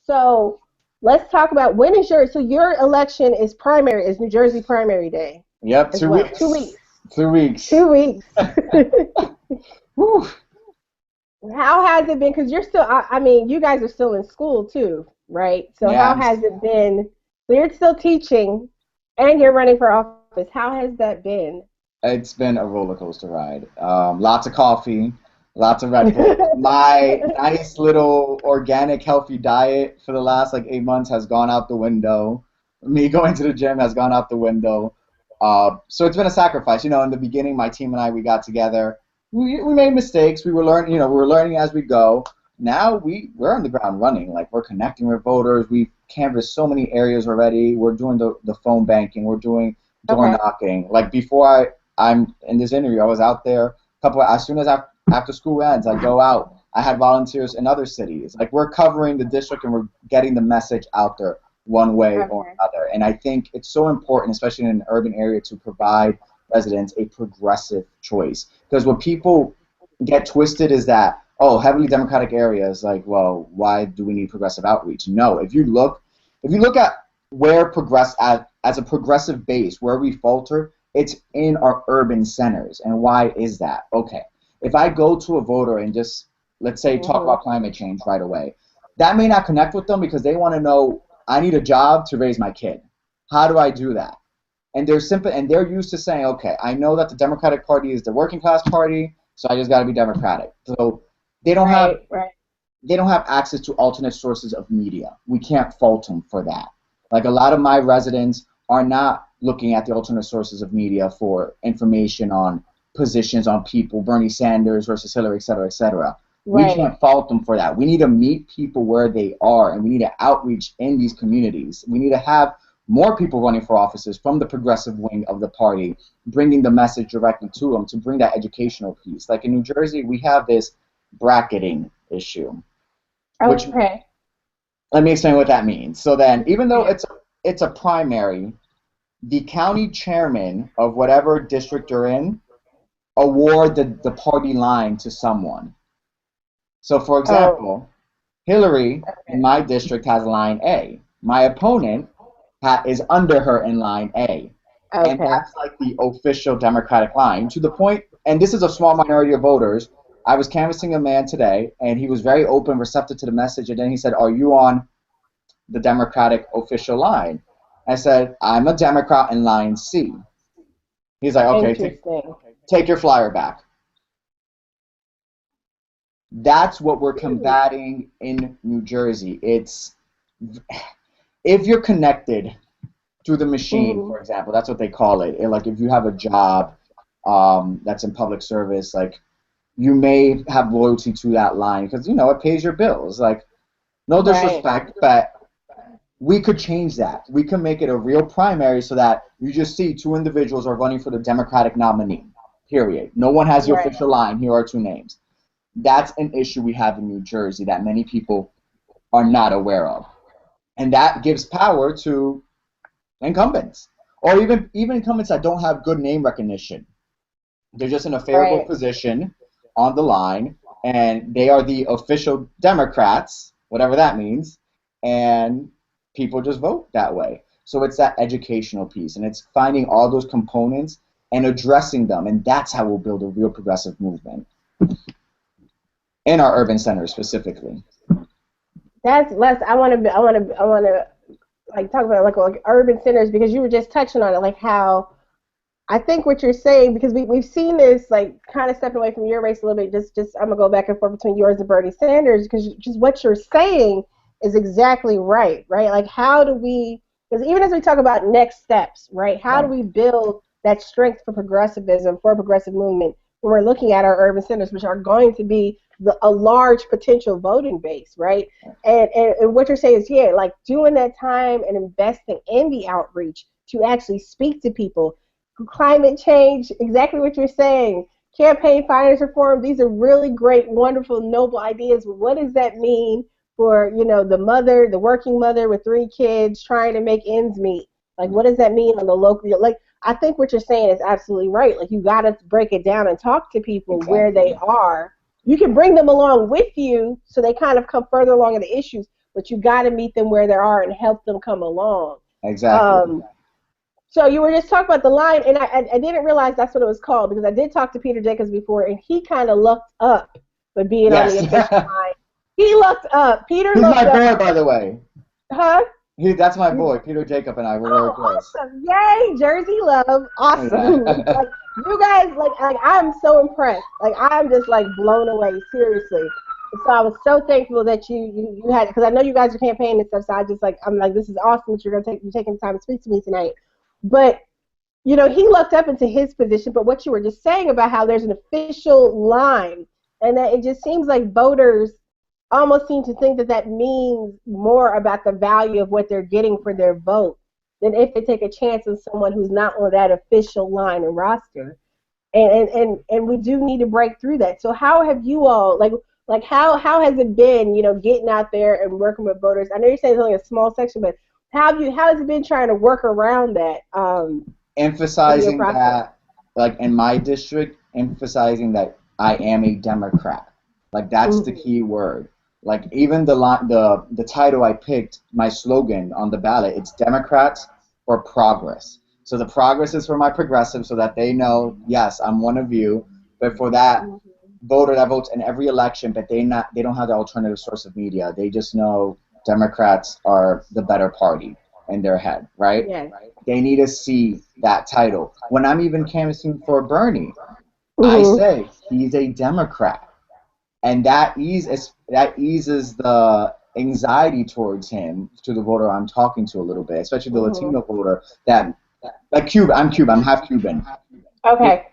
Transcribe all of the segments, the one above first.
So let's talk about when is your, so your election is primary, is New Jersey primary day Yep, as two well. weeks. 2 weeks. 2 weeks. 2 weeks. Whew. How has it been? Because you're still, I mean, you guys are still in school too, right? So Yeah, how has it been? So you're still teaching and you're running for office. How has that been? it's been a roller coaster ride. Lots of coffee, lots of Red Bull. My nice little organic healthy diet for the last like 8 months has gone out the window. Me going to the gym has gone out the window. So it's been a sacrifice. In the beginning, my team and I, we got together. We made mistakes. We were learning. We were learning as we go. Now we're on the ground running. Like we're connecting with voters. We've canvassed so many areas already. We're doing the phone banking. We're doing door Okay. knocking. Like before I'm in this interview, I was out there as soon as after school ends, I go out. I had volunteers in other cities. Like we're covering the district and we're getting the message out there one way or Okay. another. And I think it's so important, especially in an urban area, to provide residents a progressive choice. Because what people get twisted is that, oh, heavily Democratic areas, like, well, why do we need progressive outreach? No, if you look at where as a progressive base, where we falter, it's in our urban centers. And why is that? Okay, if I go to a voter and just, let's say, talk Hmm. about climate change right away, that may not connect with them because they want to know, I need a job to raise my kid. How do I do that? And they're used to saying, okay, I know that the Democratic Party is the working class party, so I just got to be Democratic. So they don't have Right, right. they don't have access to alternate sources of media. We can't fault them for that. Like a lot of my residents are not looking at the alternate sources of media for information on positions on people, Bernie Sanders versus Hillary, et cetera, et cetera. We Right. can't fault them for that. We need to meet people where they are, and we need to outreach in these communities. We need to have more people running for offices from the progressive wing of the party, bringing the message directly to them to bring that educational piece. Like in New Jersey, we have this bracketing issue, which, Okay. let me explain what that means. So then, even though Yeah. it's a primary, the county chairman of whatever district you're in award the party line to someone. So, for Oh, example, Hillary in okay. my district has line A. My opponent is under her in line A. And Okay. that's like the official Democratic line to the point, and this is a small minority of voters. I was canvassing a man today, and he was very open, receptive to the message, and then he said, are you on the Democratic official line? I said, I'm a Democrat in line C. He's like, okay, Interesting. take your flyer back. That's what we're Hmm. combating in New Jersey. It's if you're connected through the machine, Hmm. for example, that's what they call it. Like if you have a job that's in public service, like you may have loyalty to that line because it pays your bills. Like no Right. disrespect, but we could change that. We can make it a real primary so that you just see two individuals are running for the Democratic nominee. Period. No one has the Right. official line. Here are two names. That's an issue we have in New Jersey that many people are not aware of. And that gives power to incumbents. Or even incumbents that don't have good name recognition. They're just in a favorable Right. position on the line, and they are the official Democrats, whatever that means, and people just vote that way. So it's that educational piece, and it's finding all those components and addressing them, and that's how we'll build a real progressive movement in our urban centers specifically. That's less. I want to. I want to. I want to like talk about like urban centers because you were just touching on it, like how I think what you're saying, because we've seen this, like kind of stepping away from your race a little bit. Just I'm gonna go back and forth between yours and Bernie Sanders because just what you're saying is exactly right, right? Like how do we? Because even as we talk about next steps, right? How do Right. we build that strength for progressivism, for a progressive movement when we're looking at our urban centers, which are going to be a large potential voting base, right? And what you're saying is, yeah, like doing that time and investing in the outreach to actually speak to people, climate change, exactly what you're saying. Campaign finance reform, these are really great, wonderful, noble ideas. But what does that mean for, the mother, the working mother with 3 kids trying to make ends meet? Like, what does that mean on the local? Like, I think what you're saying is absolutely right. Like, you got to break it down and talk to people where they Exactly. are. You can bring them along with you so they kind of come further along in the issues, but you got to meet them where they are and help them come along. Exactly. So you were just talking about the line, and I didn't realize that's what it was called, because I did talk to Peter Jacobs before, and he kind of looked up for being on the official Yes. line. He looked up. Peter He's looked my up. boy, by the way. Huh? That's my boy. Peter Jacob and I were very close. Awesome. Yay, Jersey love. Awesome. Yeah. Like, you guys, like I'm so impressed. Like, I'm just, like, blown away, seriously. And so I was so thankful that you had, because I know you guys are campaigning and stuff, so I'm like, this is awesome that you're taking the time to speak to me tonight. But, you know, he looked up into his position, but what you were just saying about how there's an official line, and that it just seems like voters almost seem to think that that means more about the value of what they're getting for their vote than if they take a chance on someone who's not on that official line and roster. And we do need to break through that. So how have you all, like how has it been, you know, getting out there and working with voters? I know you're saying it's only a small section, but how has it been trying to work around that? Emphasizing that, like in my district, emphasizing that I am a Democrat. Like that's the key word. Like even the title I picked, my slogan on the ballot, it's Democrats for Progress. So the progress is for my progressives, so that they know, yes, I'm one of you. But for that voter that votes in every election, but they don't have the alternative source of media. They just know Democrats are the better party in their head, right? Yeah. They need to see that title. When I'm even canvassing for Bernie, I say he's a Democrat. And that eases the anxiety towards him, to the voter I'm talking to a little bit, especially the Latino voter. That, like Cuba, I'm Cuban, I'm half Cuban. Okay.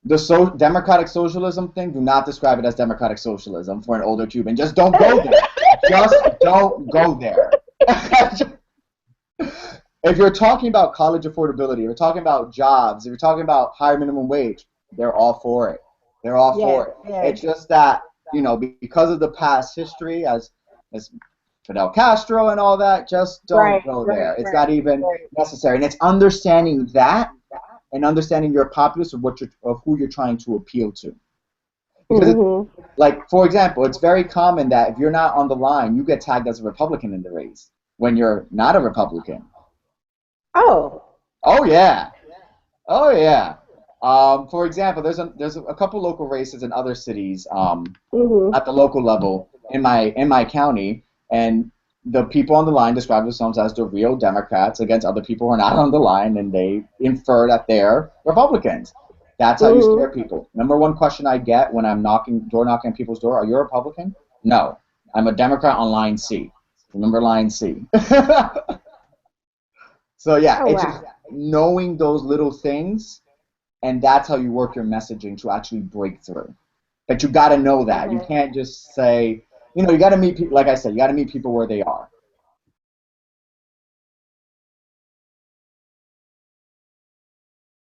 The democratic socialism thing, do not describe it as democratic socialism for an older Cuban. Just don't go there. Just don't go there. If you're talking about college affordability, if you're talking about jobs, if you're talking about higher minimum wage, they're all for it. They're all for it. Yeah. It's just that, you know, because of the past history as Fidel Castro and all that, just don't go there. It's not even necessary. And it's understanding that and understanding your populace of who you're trying to appeal to. Because, like, for example, it's very common that if you're not on the line, you get tagged as a Republican in the race when you're not a Republican. Oh yeah. For example, there's a couple local races in other cities at the local level in my county, and the people on the line describe themselves as the real Democrats against other people who are not on the line, and they infer that they're Republicans. That's how you scare people. Number one question I get when I'm door knocking on people's door: are you a Republican? No, I'm a Democrat on line C. Remember line C. So yeah, it's just knowing those little things. And that's how you work your messaging to actually break through. But you got to know that. You can't just say, you know, you got to meet people, like I said, you got to meet people where they are.